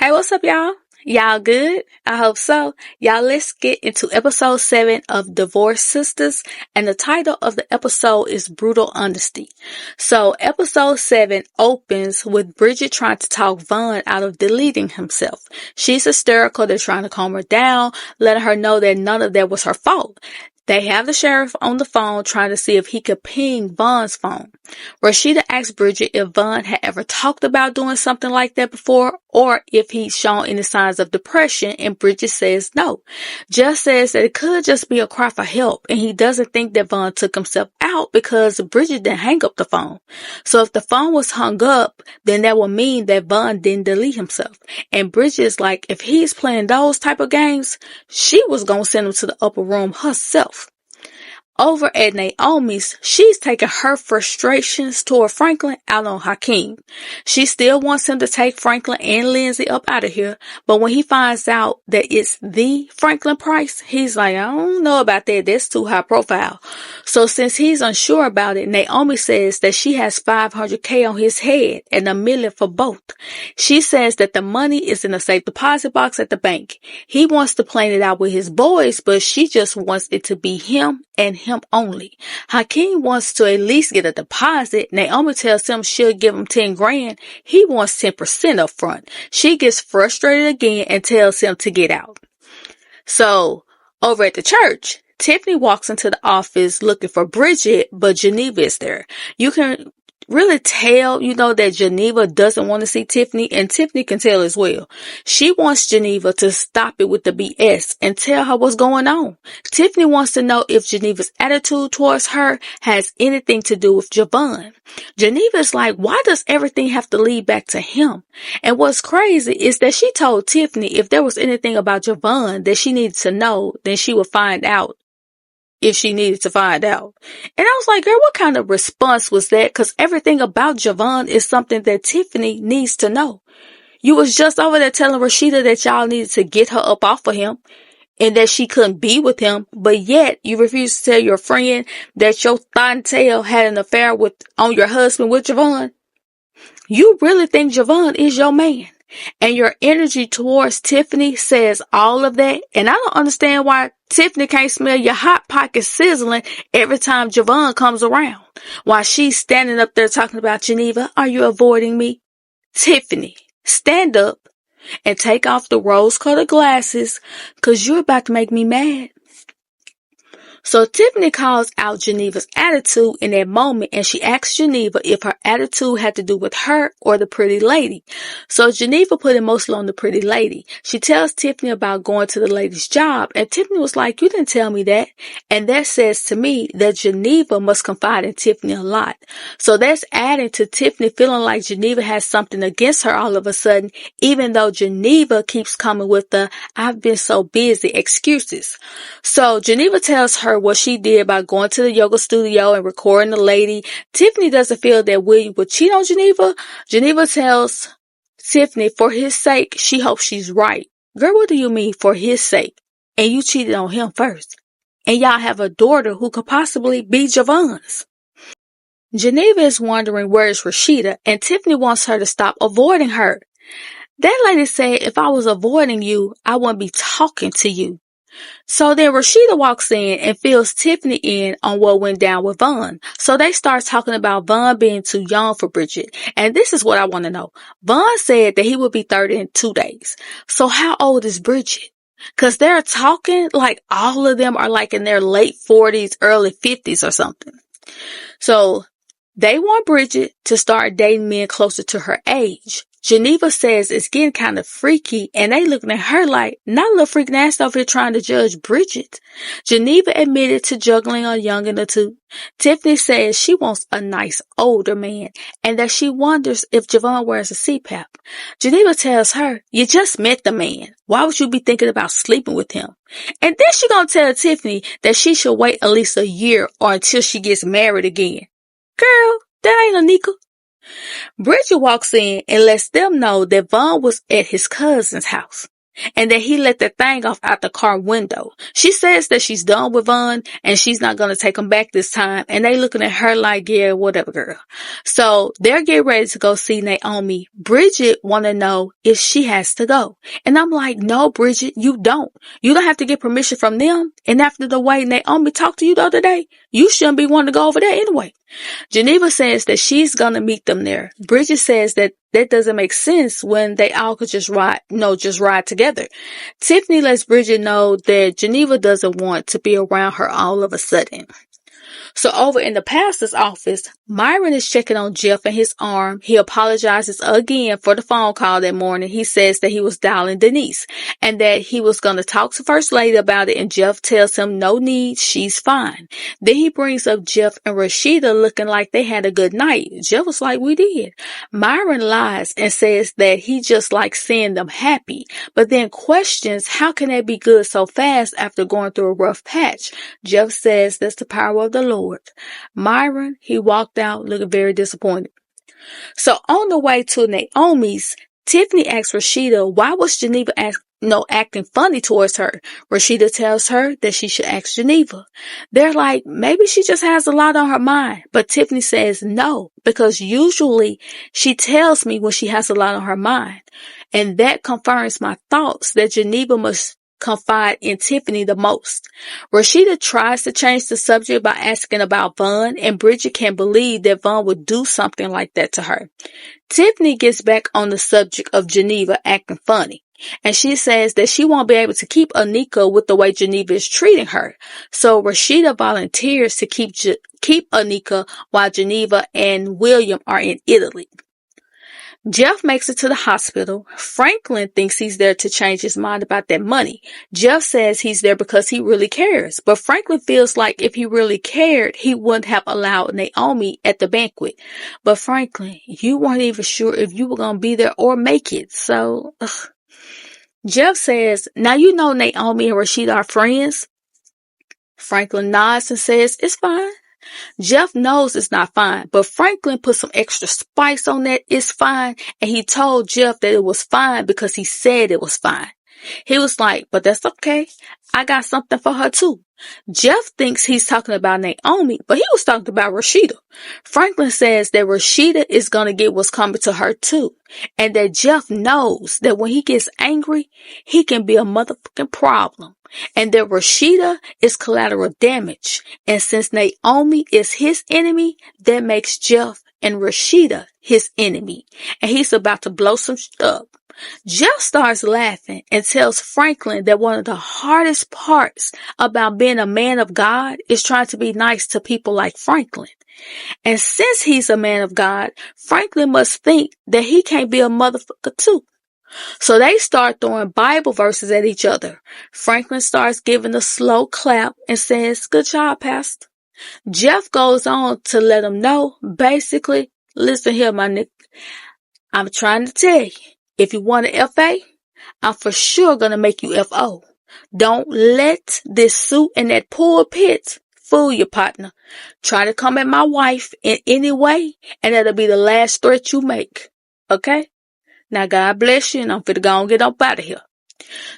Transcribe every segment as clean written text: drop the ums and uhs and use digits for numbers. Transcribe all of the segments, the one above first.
Hey, what's up, y'all? Y'all good? I hope so. Y'all, let's get into episode 7 of Divorce Sistas, and the title of the episode is Brutal Honesty. So, episode 7 opens with Bridget trying to talk Vaughn out of deleting himself. She's hysterical. They're trying to calm her down, letting her know that none of that was her fault. They have the sheriff on the phone trying to see if he could ping Vaughn's phone. Rashida asks Bridget if Vaughn had ever talked about doing something like that before, or if he's shown any signs of depression, and Bridget says no. Just says that it could just be a cry for help, and he doesn't think that Vaughn took himself out because Bridget didn't hang up the phone. So if the phone was hung up, then that would mean that Vaughn didn't delete himself. And Bridget is like, if he's playing those type of games, she was gonna send him to the upper room herself. Over at Naomi's, she's taking her frustrations toward Franklin out on Hakeem. She still wants him to take Franklin and Lindsay up out of here, but when he finds out that it's the Franklin Price, he's like, I don't know about that. That's too high profile. So since he's unsure about it, Naomi says that she has $500K on his head and $1 million for both. She says that the money is in a safe deposit box at the bank. He wants to plan it out with his boys, but she just wants it to be him and him only. Hakeem wants to at least get a deposit. Naomi tells him she'll give him 10 grand. He wants 10% up front. She gets frustrated again and tells him to get out. So, over at the church, Tiffany walks into the office looking for Bridget, but Geneva is there. You can really tell, that Geneva doesn't want to see Tiffany, and Tiffany can tell as well. She wants Geneva to stop it with the BS and tell her what's going on. Tiffany wants to know if Geneva's attitude towards her has anything to do with Javon. Geneva's like, why does everything have to lead back to him? And what's crazy is that she told Tiffany if there was anything about Javon that she needed to know, then she would find out. If she needed to find out. And I was like, girl, what kind of response was that? Because everything about Javon is something that Tiffany needs to know. You was just over there telling Rashida that y'all needed to get her up off of him and that she couldn't be with him, but yet you refuse to tell your friend that your tail had an affair on your husband with Javon. You really think Javon is your man? And your energy towards Tiffany says all of that. And I don't understand why Tiffany can't smell your hot pocket sizzling every time Javon comes around. While she's standing up there talking about Geneva, are you avoiding me? Tiffany, stand up and take off the rose-colored glasses because you're about to make me mad. So Tiffany calls out Geneva's attitude in that moment, and she asks Geneva if her attitude had to do with her or the pretty lady. So Geneva put it mostly on the pretty lady. She tells Tiffany about going to the lady's job, and Tiffany was like, you didn't tell me that. And that says to me that Geneva must confide in Tiffany a lot. So that's adding to Tiffany feeling like Geneva has something against her all of a sudden, even though Geneva keeps coming with the I've been so busy excuses. So Geneva tells her what she did by going to the yoga studio and recording the lady. Tiffany doesn't feel that William would cheat on Geneva. Geneva tells Tiffany for his sake, she hopes she's right. Girl, what do you mean for his sake? And you cheated on him first. And y'all have a daughter who could possibly be Javon's. Geneva is wondering where is Rashida, and Tiffany wants her to stop avoiding her. That lady said if I was avoiding you, I wouldn't be talking to you. So then Rashida walks in and fills Tiffany in on what went down with Vaughn. So they start talking about Vaughn being too young for Bridget. And this is what I want to know. Vaughn said that he would be 30 in 2 days. So how old is Bridget? Because they're talking like all of them are like in their late 40s, early 50s or something. So they want Bridget to start dating men closer to her age. Geneva says it's getting kind of freaky, and they looking at her like, not a little freaking ass over here trying to judge Bridget. Geneva admitted to juggling a youngin' or two. Tiffany says she wants a nice older man, and that she wonders if Javon wears a CPAP. Geneva tells her, you just met the man. Why would you be thinking about sleeping with him? And then she gonna tell Tiffany that she should wait at least a year or until she gets married again. Girl, that ain't a nickel. Bridget walks in and lets them know that Vaughn was at his cousin's house. and that he let that thing off out the car window. She says that she's done with Vaughn and she's not going to take him back this time. And they looking at her like, yeah, whatever, girl. So they're getting ready to go see Naomi. Bridget want to know if she has to go. And I'm like, no, Bridget, you don't. You don't have to get permission from them. And after the way Naomi talked to you the other day, you shouldn't be wanting to go over there anyway. Geneva says that she's going to meet them there. Bridget says that that doesn't make sense when they all could just ride together. Tiffany lets Bridget know that Geneva doesn't want to be around her all of a sudden. So over in the pastor's office, Myron is checking on Jeff and his arm. He apologizes again for the phone call that morning. He says that he was dialing Denise and that he was going to talk to First Lady about it, and Jeff tells him no need, she's fine. Then he brings up Jeff and Rashida looking like they had a good night. Jeff was like, we did. Myron lies and says that he just likes seeing them happy, but then questions how can they be good so fast after going through a rough patch. Jeff says that's the power of the Lord. Myron, he walked out looking very disappointed. So on the way to Naomi's, Tiffany asks Rashida why was Geneva acting funny towards her. Rashida tells her that she should ask Geneva. They're like, maybe she just has a lot on her mind. But Tiffany says no, because usually she tells me when she has a lot on her mind. And that confirms my thoughts that Geneva must confide in Tiffany the most. Rashida tries to change the subject by asking about Vaughn, and Bridget can't believe that Vaughn would do something like that to her. Tiffany gets back on the subject of Geneva acting funny, and she says that she won't be able to keep Anika with the way Geneva is treating her. So Rashida volunteers to keep Anika while Geneva and William are in Italy. Jeff makes it to the hospital. Franklin thinks he's there to change his mind about that money. Jeff says he's there because he really cares, but Franklin feels like if he really cared, he wouldn't have allowed Naomi at the banquet. But Franklin, you weren't even sure if you were going to be there or make it, so... Jeff says, now you know Naomi and Rashida are friends. Franklin nods and says, it's fine. Jeff knows it's not fine, but Franklin put some extra spice on that it's fine, and he told Jeff that it was fine because he said it was fine. He was like, but that's okay. I got something for her too. Jeff thinks he's talking about Naomi, but he was talking about Rashida. Franklin says that Rashida is going to get what's coming to her too, and that Jeff knows that when he gets angry, he can be a motherfucking problem, and that Rashida is collateral damage. And since Naomi is his enemy, that makes Jeff and Rashida his enemy, and he's about to blow some shit up. Jeff starts laughing and tells Franklin that one of the hardest parts about being a man of God is trying to be nice to people like Franklin. And since he's a man of God, Franklin must think that he can't be a motherfucker too. So they start throwing Bible verses at each other. Franklin starts giving a slow clap and says, good job, Pastor. Jeff goes on to let him know, basically, listen here, my nigga. I'm trying to tell you. If you want an FA, I'm for sure going to make you FO. Don't let this suit and that pulpit fool your partner. Try to come at my wife in any way, and that'll be the last threat you make. Okay? Now, God bless you, and I'm finna go and get up out of here.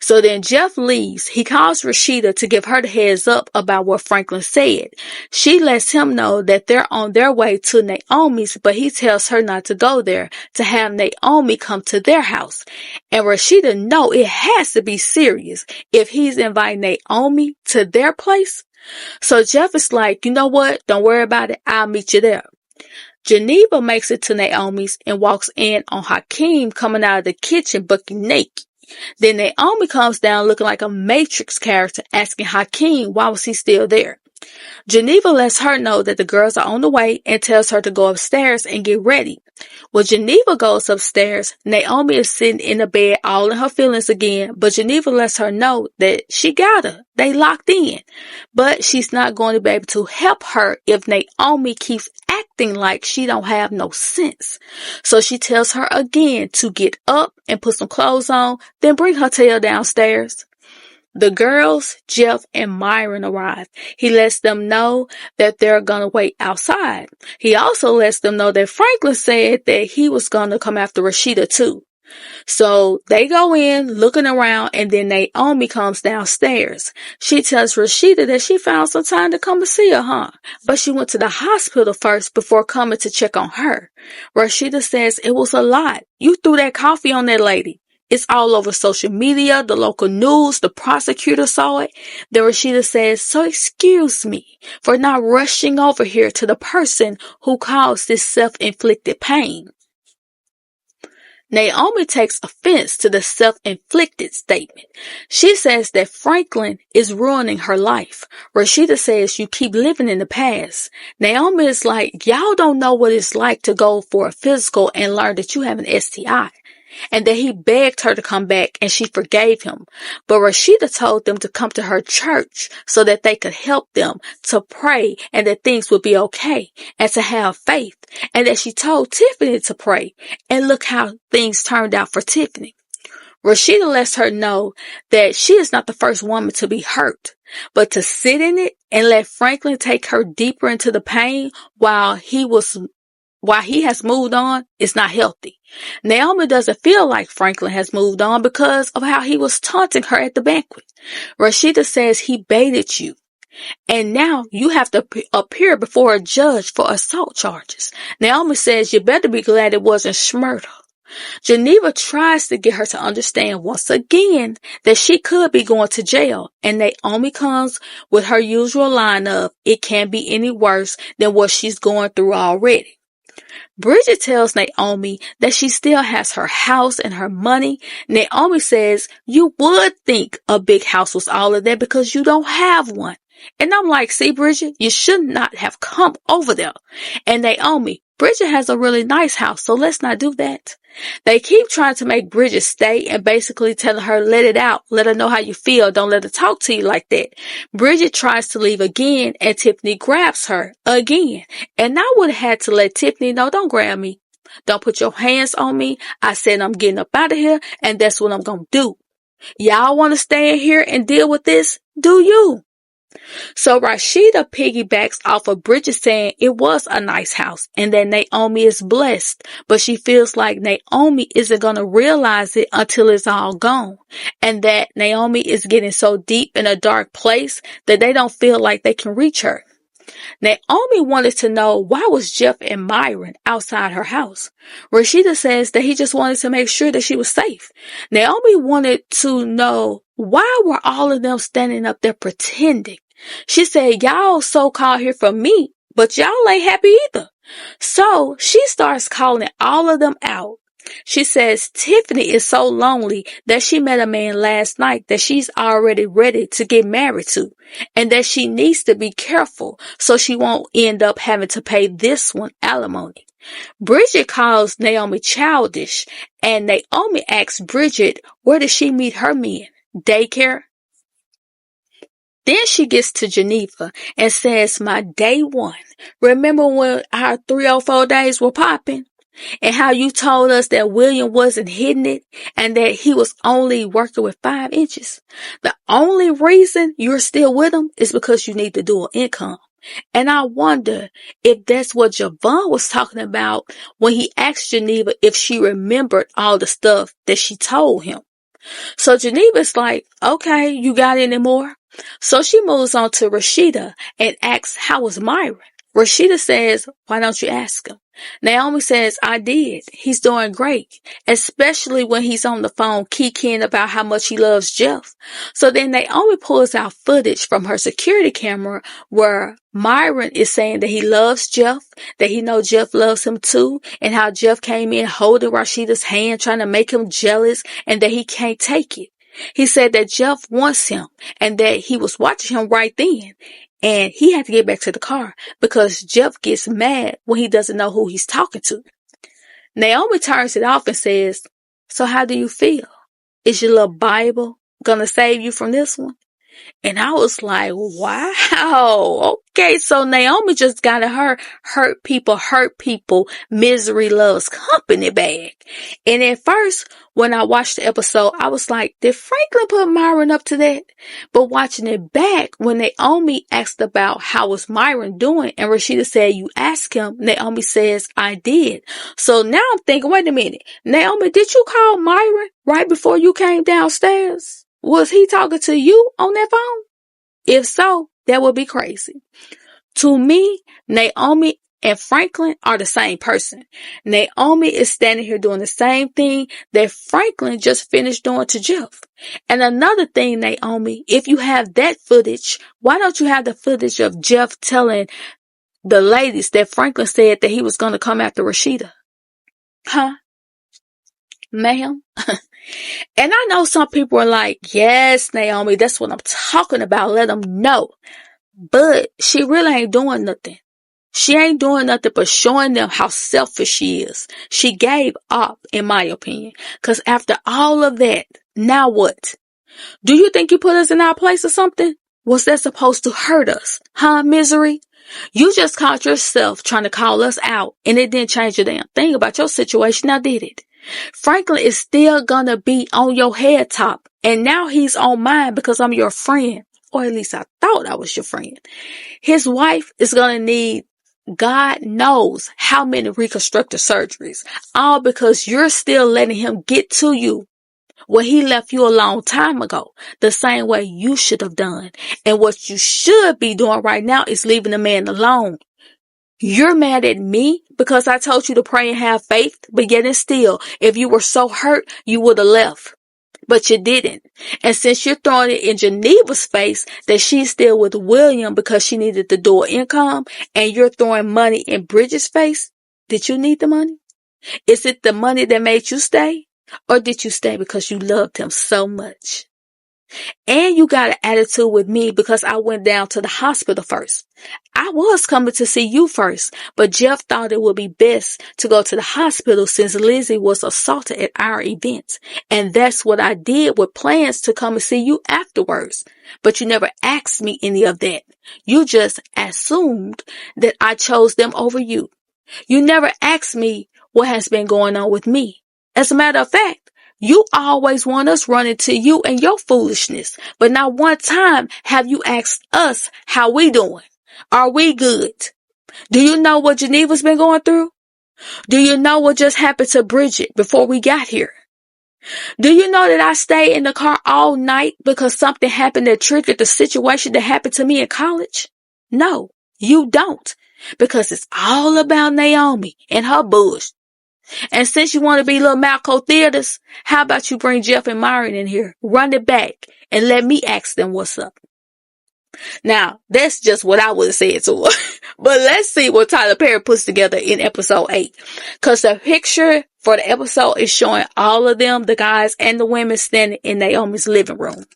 So then Jeff leaves. He calls Rashida to give her the heads up about what Franklin said. She lets him know that they're on their way to Naomi's, but he tells her not to go there, to have Naomi come to their house. And Rashida know it has to be serious if he's inviting Naomi to their place. So Jeff is like, you know what? Don't worry about it. I'll meet you there. Geneva makes it to Naomi's and walks in on Hakeem coming out of the kitchen bucking naked. Then Naomi comes down looking like a Matrix character, asking Hakeem why was he still there. Geneva lets her know that the girls are on the way and tells her to go upstairs and get ready. When Geneva goes upstairs, Naomi is sitting in the bed all in her feelings again, but Geneva lets her know that she got her. They locked in. But she's not going to be able to help her if Naomi keeps acting like she don't have no sense. So she tells her again to get up and put some clothes on, then bring her tail downstairs. The girls, Jeff and Myron, arrive. He lets them know that they're going to wait outside. He also lets them know that Franklin said that he was going to come after Rashida too. So they go in looking around, and then Naomi comes downstairs. She tells Rashida that she found some time to come and see her, but she went to the hospital first before coming to check on her. Rashida says it was a lot. You threw that coffee on that lady. It's all over social media, the local news, the prosecutor saw it. Then Rashida says, so excuse me for not rushing over here to the person who caused this self-inflicted pain. Naomi takes offense to the self-inflicted statement. She says that Franklin is ruining her life. Rashida says you keep living in the past. Naomi is like, y'all don't know what it's like to go for a physical and learn that you have an STI. And that he begged her to come back and she forgave him. But Rashida told them to come to her church so that they could help them to pray and that things would be okay and to have faith. And that she told Tiffany to pray. And look how things turned out for Tiffany. Rashida lets her know that she is not the first woman to be hurt, but to sit in it and let Franklin take her deeper into the pain while he has moved on is not healthy. Naomi doesn't feel like Franklin has moved on because of how he was taunting her at the banquet. Rashida says he baited you, and now you have to appear before a judge for assault charges. Naomi says you better be glad it wasn't murder. Geneva tries to get her to understand once again that she could be going to jail, and Naomi comes with her usual line of, it can't be any worse than what she's going through already. Bridget tells Naomi that she still has her house and her money. Naomi says, you would think a big house was all of that because you don't have one. And I'm like, see, Bridget, you should not have come over there. And Naomi, Bridget has a really nice house, so let's not do that. They keep trying to make Bridget stay and basically telling her, let it out. Let her know how you feel. Don't let her talk to you like that. Bridget tries to leave again, and Tiffany grabs her again. And I would have had to let Tiffany know, don't grab me. Don't put your hands on me. I said I'm getting up out of here, and that's what I'm going to do. Y'all want to stay in here and deal with this? Do you? So Rashida piggybacks off of Bridget saying it was a nice house and that Naomi is blessed, but she feels like Naomi isn't going to realize it until it's all gone, and that Naomi is getting so deep in a dark place that they don't feel like they can reach her. Naomi wanted to know why was Jeff and Myron outside her house. Rashida says that he just wanted to make sure that she was safe. Naomi wanted to know why were all of them standing up there pretending. She said, y'all so-called here for me, but y'all ain't happy either. So she starts calling all of them out. She says Tiffany is so lonely that she met a man last night that she's already ready to get married to, and that she needs to be careful so she won't end up having to pay this one alimony. Bridget calls Naomi childish, and Naomi asks Bridget where did she meet her men? Daycare? Then she gets to Geneva and says, my day one. Remember when our 304 days were popping? And how you told us that William wasn't hitting it and that he was only working with 5 inches. The only reason you're still with him is because you need the dual income. And I wonder if that's what Javon was talking about when he asked Geneva if she remembered all the stuff that she told him. So Geneva's like, okay, you got any more? So she moves on to Rashida and asks, how was Myron? Rashida says, why don't you ask him? Naomi says, I did. He's doing great, especially when he's on the phone kikiing about how much he loves Jeff. So then Naomi pulls out footage from her security camera where Myron is saying that he loves Jeff, that he knows Jeff loves him too, and how Jeff came in holding Rashida's hand trying to make him jealous and that he can't take it. He said that Jeff wants him and that he was watching him right then. And he had to get back to the car because Jeff gets mad when he doesn't know who he's talking to. Naomi turns it off and says, so how do you feel? Is your little Bible gonna save you from this one? And I was like, wow. Okay. So Naomi just got in her hurt people, misery loves company bag. And at first, when I watched the episode, I was like, did Franklin put Myron up to that? But watching it back, when Naomi asked about how was Myron doing, and Rashida said, you asked him, Naomi says, I did. So now I'm thinking, wait a minute. Naomi, did you call Myron right before you came downstairs? Was he talking to you on that phone? If so, that would be crazy. To me, Naomi and Franklin are the same person. Naomi is standing here doing the same thing that Franklin just finished doing to Jeff. And another thing, Naomi, if you have that footage, why don't you have the footage of Jeff telling the ladies that Franklin said that he was going to come after Rashida? Huh? Ma'am? And I know some people are like, yes, Naomi, that's what I'm talking about. Let them know. But she really ain't doing nothing. She ain't doing nothing but showing them how selfish she is. She gave up, in my opinion. Because after all of that, now what? Do you think you put us in our place or something? Was that supposed to hurt us? Huh, misery? You just caught yourself trying to call us out, and it didn't change a damn thing about your situation, now did it? Franklin is still gonna be on your head top, and now he's on mine because I'm your friend. Or at least I thought I was your friend. His wife is gonna need God knows how many reconstructive surgeries, all because you're still letting him get to you when he left you a long time ago, the same way you should have done. And what you should be doing right now is leaving the man alone. You're mad at me because I told you to pray and have faith, but yet and still, if you were so hurt, you would have left. But you didn't. And since you're throwing it in Geneva's face that she's still with William because she needed the dual income, and you're throwing money in Bridget's face, did you need the money? Is it the money that made you stay? Or did you stay because you loved him so much? And you got an attitude with me because I went down to the hospital first. I was coming to see you first, but Jeff thought it would be best to go to the hospital since Lizzie was assaulted at our event. And that's what I did with plans to come and see you afterwards. But you never asked me any of that. You just assumed that I chose them over you. You never asked me what has been going on with me. As a matter of fact, you always want us running to you and your foolishness, but not one time have you asked us how we doing. Are we good? Do you know what Geneva's been going through? Do you know what just happened to Bridget before we got here? Do you know that I stayed in the car all night because something happened that triggered the situation that happened to me in college? No, you don't, because it's all about Naomi and her bullshit. And since you want to be little Malco theaters, how about you bring Jeff and Myron in here, run it back, and let me ask them what's up. Now, that's just what I would have said to her. But let's see what Tyler Perry puts together in episode 8. Because the picture for the episode is showing all of them, the guys and the women, standing in Naomi's living room.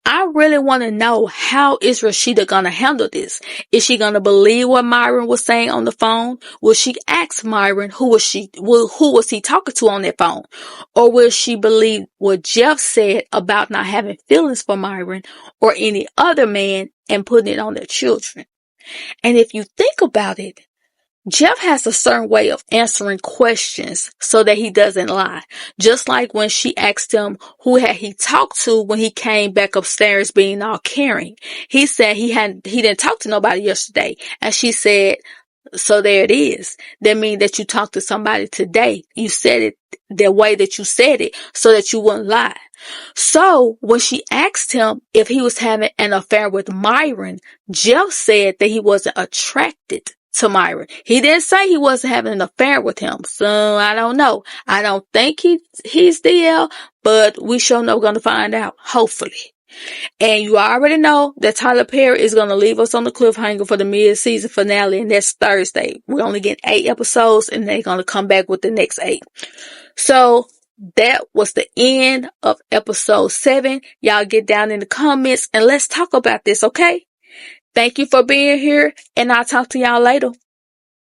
I really want to know, how is Rashida going to handle this? Is she going to believe what Myron was saying on the phone? Will she ask Myron who was he talking to on that phone? Or will she believe what Jeff said about not having feelings for Myron or any other man and putting it on their children? And if you think about it, Jeff has a certain way of answering questions so that he doesn't lie. Just like when she asked him who had he talked to when he came back upstairs being all caring. He said he didn't talk to nobody yesterday. And she said, so there it is. That means that you talked to somebody today. You said it the way that you said it so that you wouldn't lie. So when she asked him if he was having an affair with Myron, Jeff said that he wasn't attracted to Myron. He didn't say he wasn't having an affair with him. So I don't know. I don't think he's DL, but we sure know going to find out, hopefully. And you already know that Tyler Perry is going to leave us on the cliffhanger for the mid-season finale, and that's Thursday. We're only getting 8 episodes, and they're going to come back with the next 8. So that was the end of episode 7. Y'all get down in the comments and let's talk about this, okay? Thank you for being here, and I'll talk to y'all later.